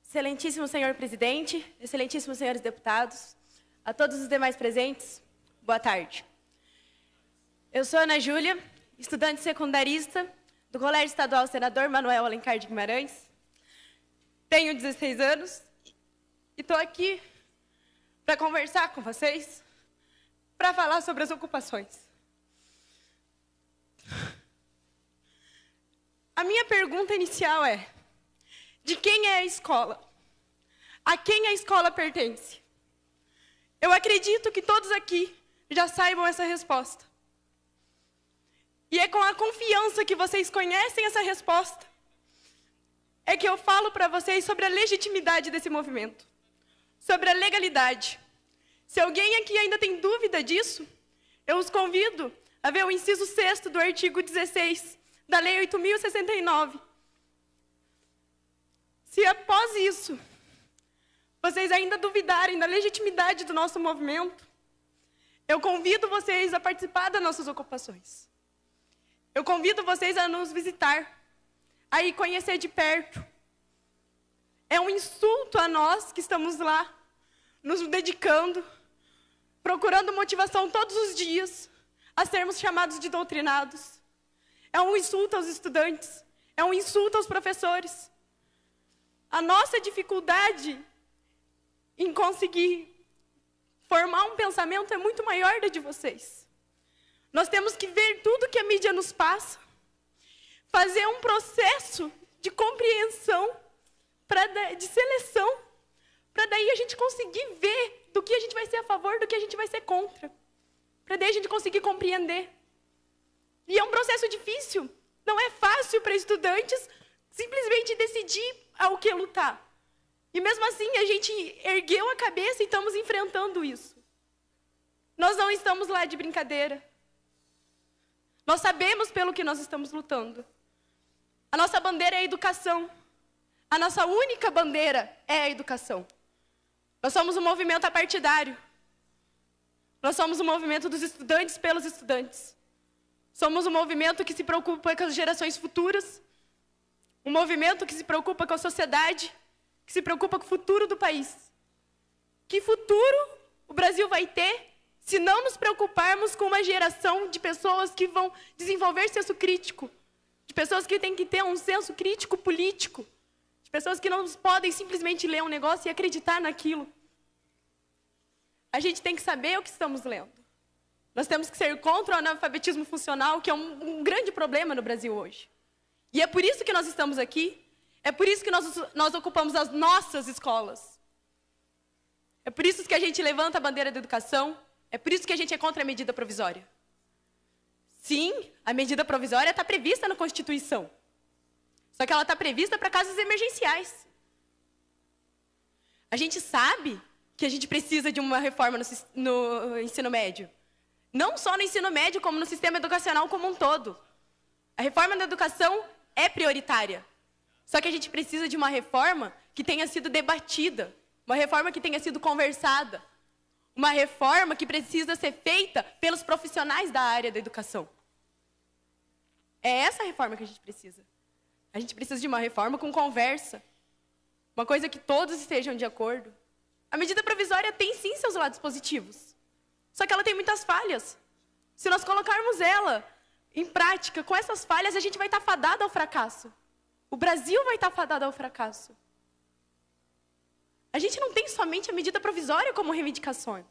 Excelentíssimo senhor presidente, excelentíssimos senhores deputados, a todos os demais presentes, boa tarde. Eu sou Ana Júlia, estudante secundarista do Colégio Estadual Senador Manuel Alencar de Guimarães. Tenho 16 anos e estou aqui para conversar com vocês, para falar sobre as ocupações. A minha pergunta inicial é: de quem é a escola? A quem a escola pertence? Eu acredito que todos aqui já saibam essa resposta. E é com a confiança que vocês conhecem essa resposta é que eu falo para vocês sobre a legitimidade desse movimento, sobre a legalidade. Se alguém aqui ainda tem dúvida disso, eu os convido a ver o inciso 6º do artigo 16 da Lei 8.069. Se após isso, vocês ainda duvidarem da legitimidade do nosso movimento, eu convido vocês a participar das nossas ocupações. Eu convido vocês a nos visitar, a ir conhecer de perto. É um insulto a nós que estamos lá, nos dedicando, procurando motivação todos os dias, a sermos chamados de doutrinados. É um insulto aos estudantes, é um insulto aos professores. A nossa dificuldade em conseguir formar um pensamento é muito maior da de vocês. Nós temos que ver tudo que a mídia nos passa, fazer um processo de compreensão, de seleção, para daí a gente conseguir ver do que a gente vai ser a favor, do que a gente vai ser contra, para daí a gente conseguir compreender. E é um processo difícil, não é fácil para estudantes simplesmente decidir ao que lutar. E mesmo assim, a gente ergueu a cabeça e estamos enfrentando isso. Nós não estamos lá de brincadeira. Nós sabemos pelo que nós estamos lutando. A nossa bandeira é a educação. A nossa única bandeira é a educação. Nós somos um movimento apartidário. Nós somos um movimento dos estudantes pelos estudantes. Somos um movimento que se preocupa com as gerações futuras. Um movimento que se preocupa com a sociedade, que se preocupa com o futuro do país. Que futuro o Brasil vai ter se não nos preocuparmos com uma geração de pessoas que vão desenvolver senso crítico, de pessoas que têm que ter um senso crítico político, de pessoas que não podem simplesmente ler um negócio e acreditar naquilo. A gente tem que saber o que estamos lendo. Nós temos que ser contra o analfabetismo funcional, que é um grande problema no Brasil hoje. E é por isso que nós estamos aqui, é por isso que nós ocupamos as nossas escolas. É por isso que a gente levanta a bandeira da educação, é por isso que a gente é contra a medida provisória. Sim, a medida provisória está prevista na Constituição. Só que ela está prevista para casos emergenciais. A gente sabe que a gente precisa de uma reforma no ensino médio. Não só no ensino médio, como no sistema educacional como um todo. A reforma da educação é prioritária. Só que a gente precisa de uma reforma que tenha sido debatida, uma reforma que tenha sido conversada, uma reforma que precisa ser feita pelos profissionais da área da educação. É essa a reforma que a gente precisa. A gente precisa de uma reforma com conversa, uma coisa que todos estejam de acordo. A medida provisória tem sim seus lados positivos, só que ela tem muitas falhas. Se nós colocarmos ela em prática, com essas falhas, a gente vai estar fadado ao fracasso. O Brasil vai estar fadado ao fracasso. A gente não tem somente a medida provisória como reivindicação.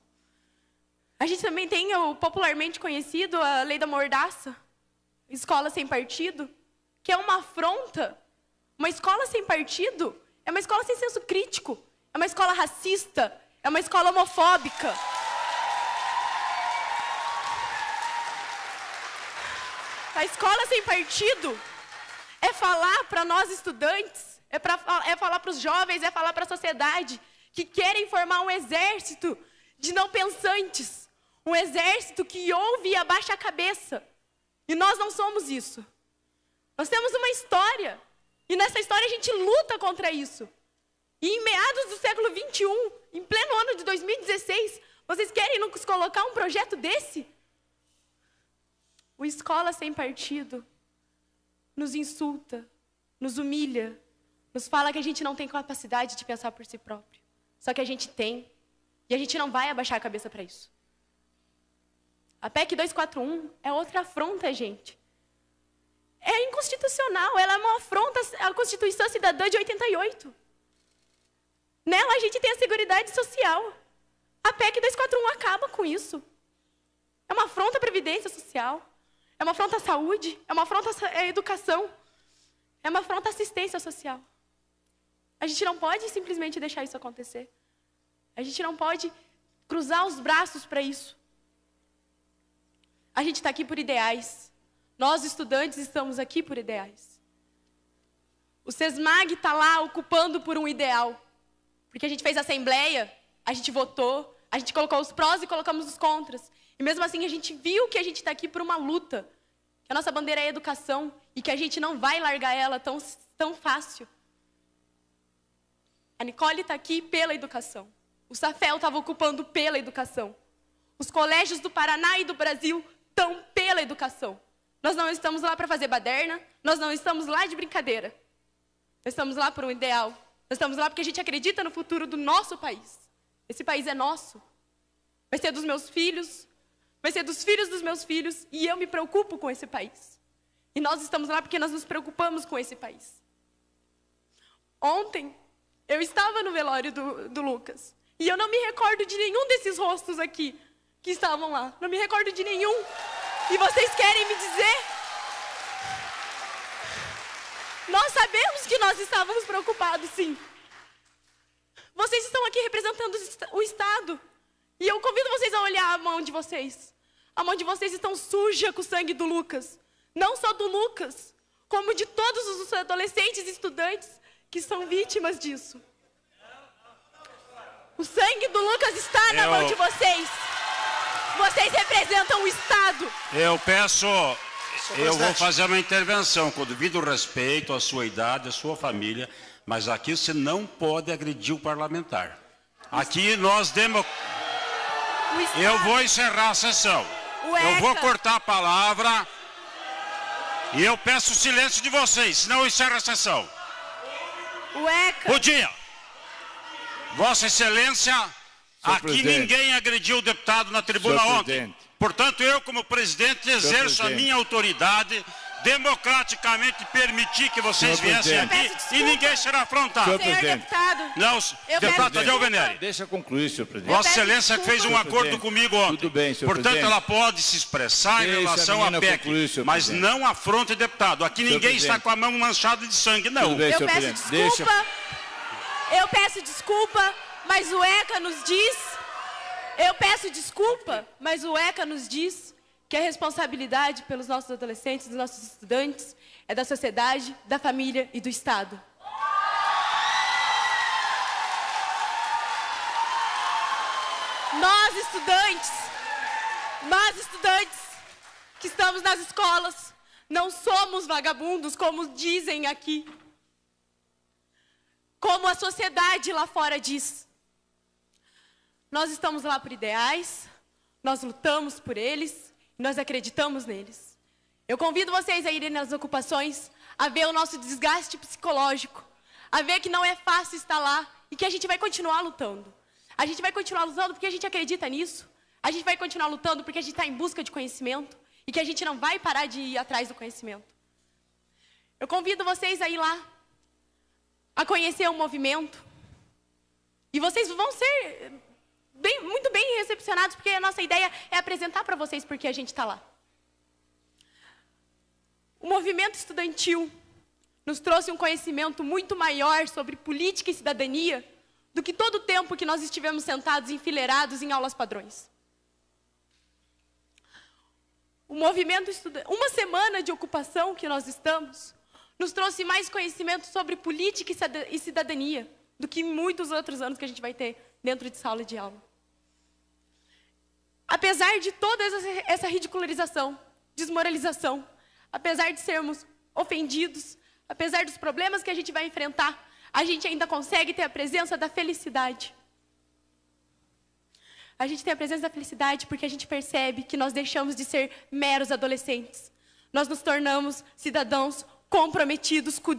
A gente também tem o popularmente conhecido, a lei da mordaça, escola sem partido, que é uma afronta. Uma escola sem partido é uma escola sem senso crítico, é uma escola racista, é uma escola homofóbica. A escola sem partido é falar para nós estudantes, é falar para os jovens, é falar para a sociedade que querem formar um exército de não pensantes, um exército que ouve e abaixa a cabeça. E nós não somos isso. Nós temos uma história, e nessa história a gente luta contra isso. E em meados do século XXI, em pleno ano de 2016, vocês querem nos colocar um projeto desse? O Escola Sem Partido nos insulta, nos humilha, nos fala que a gente não tem capacidade de pensar por si próprio. Só que a gente tem. E a gente não vai abaixar a cabeça para isso. A PEC 241 é outra afronta, gente. É inconstitucional, ela é uma afronta à Constituição Cidadã de 88. Nela a gente tem a Seguridade Social. A PEC 241 acaba com isso. É uma afronta à Previdência Social. É uma afronta à saúde. É uma afronta à educação. É uma afronta à assistência social. A gente não pode simplesmente deixar isso acontecer. A gente não pode cruzar os braços para isso. A gente está aqui por ideais. Nós, estudantes, estamos aqui por ideais. O SESMAG está lá ocupando por um ideal. Porque a gente fez assembleia, a gente votou, a gente colocou os prós e colocamos os contras. E mesmo assim a gente viu que a gente está aqui por uma luta. Que a nossa bandeira é a educação e que a gente não vai largar ela tão fácil. A Nicole está aqui pela educação. O Safel estava ocupando pela educação. Os colégios do Paraná e do Brasil estão pela educação. Nós não estamos lá para fazer baderna, nós não estamos lá de brincadeira. Nós estamos lá por um ideal. Nós estamos lá porque a gente acredita no futuro do nosso país. Esse país é nosso. Vai ser dos meus filhos, vai ser dos filhos dos meus filhos, e eu me preocupo com esse país. E nós estamos lá porque nós nos preocupamos com esse país. Ontem, eu estava no velório do Lucas, e eu não me recordo de nenhum desses rostos aqui que estavam lá. Não me recordo de nenhum. E vocês querem me dizer? Nós sabemos que nós estávamos preocupados, sim. Vocês estão aqui representando o Estado. E eu convido vocês a olhar a mão de vocês. A mão de vocês está suja com o sangue do Lucas. Não só do Lucas, como de todos os adolescentes e estudantes que são vítimas disso. O sangue do Lucas está na mão de vocês. Vocês representam o Estado. Eu vou fazer uma intervenção com devido respeito à sua idade, à sua família, mas aqui você não pode agredir o parlamentar. Aqui nós Eu vou encerrar a sessão. Eu vou cortar a palavra e eu peço o silêncio de vocês, senão eu encerro a sessão. Bom dia. Vossa Excelência, aqui ninguém agrediu o deputado na tribuna ontem. Portanto, eu, como presidente, exerço a minha autoridade, democraticamente permitir que vocês viessem aqui e ninguém será afrontado. Senhor deputado, não, deputado Tadeu Venere. Deixa concluir, senhor presidente. Vossa Excelência fez um acordo comigo ontem. Tudo bem, senhor Portanto, presidente. ela pode se expressar em relação à PEC, concluir, mas presidente. não afronte deputado. Aqui ninguém está com a mão manchada de sangue, não. Tudo bem, eu senhor peço presidente. desculpa. Eu peço desculpa, mas o ECA nos diz... Eu peço desculpa, mas o ECA nos diz que a responsabilidade pelos nossos adolescentes, dos nossos estudantes, é da sociedade, da família e do Estado. Nós estudantes que estamos nas escolas, não somos vagabundos, como dizem aqui. Como a sociedade lá fora diz. Nós estamos lá por ideais, nós lutamos por eles, nós acreditamos neles. Eu convido vocês a irem nas ocupações, a ver o nosso desgaste psicológico, a ver que não é fácil estar lá e que a gente vai continuar lutando. A gente vai continuar lutando porque a gente acredita nisso. A gente vai continuar lutando porque a gente está em busca de conhecimento e que a gente não vai parar de ir atrás do conhecimento. Eu convido vocês a ir lá, a conhecer o movimento. E vocês vão ser muito bem recepcionados, porque a nossa ideia é apresentar para vocês por que a gente está lá. O movimento estudantil nos trouxe um conhecimento muito maior sobre política e cidadania do que todo o tempo que nós estivemos sentados enfileirados em aulas padrões. O movimento uma semana de ocupação que nós estamos nos trouxe mais conhecimento sobre política e cidadania do que muitos outros anos que a gente vai ter dentro de sala de aula. Apesar de toda essa ridicularização, desmoralização, apesar de sermos ofendidos, apesar dos problemas que a gente vai enfrentar, a gente ainda consegue ter a presença da felicidade. A gente tem a presença da felicidade porque a gente percebe que nós deixamos de ser meros adolescentes. Nós nos tornamos cidadãos comprometidos com